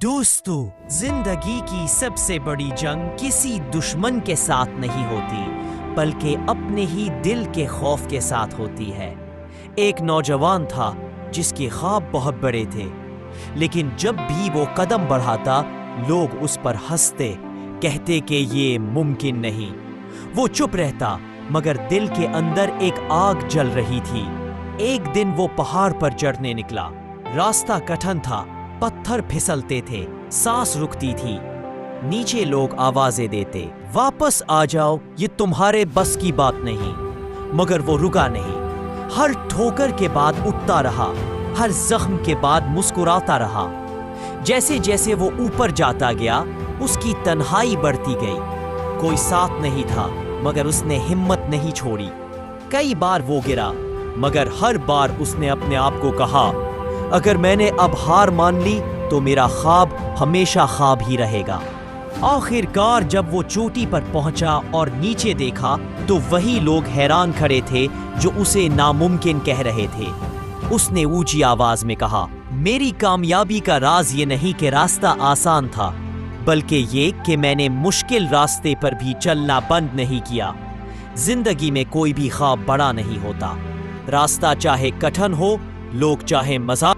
دوستو، زندگی کی سب سے بڑی جنگ کسی دشمن کے ساتھ نہیں ہوتی بلکہ اپنے ہی دل کے خوف کے ساتھ ہوتی ہے۔ ایک نوجوان تھا جس کے خواب بہت بڑے تھے، لیکن جب بھی وہ قدم بڑھاتا لوگ اس پر ہنستے، کہتے کہ یہ ممکن نہیں۔ وہ چپ رہتا مگر دل کے اندر ایک آگ جل رہی تھی۔ ایک دن وہ پہاڑ پر چڑھنے نکلا۔ راستہ کٹھن تھا، پتھر پھسلتے تھے، سانس رکتی تھی۔ نیچے لوگ آوازیں دیتے، واپس آ جاؤ، یہ تمہارے بس کی بات نہیں۔ مگر وہ رکا نہیں، ہر ٹھوکر کے بعد اٹھتا رہا، ہر زخم کے بعد مسکراتا رہا۔ جیسے جیسے وہ اوپر جاتا گیا اس کی تنہائی بڑھتی گئی۔ کوئی ساتھ نہیں تھا مگر اس نے ہمت نہیں چھوڑی۔ کئی بار وہ گرا مگر ہر بار اس نے اپنے آپ کو کہا، اگر میں نے اب ہار مان لی تو میرا خواب ہمیشہ خواب ہی رہے گا۔ آخر کار جب وہ چوٹی پر پہنچا اور نیچے دیکھا تو وہی لوگ حیران کھڑے تھے جو اسے ناممکن کہہ رہے تھے۔ اس نے اونچی آواز میں کہا، میری کامیابی کا راز یہ نہیں کہ راستہ آسان تھا، بلکہ یہ کہ میں نے مشکل راستے پر بھی چلنا بند نہیں کیا۔ زندگی میں کوئی بھی خواب بڑا نہیں ہوتا، راستہ چاہے کٹھن ہو، لوگ چاہے مزاق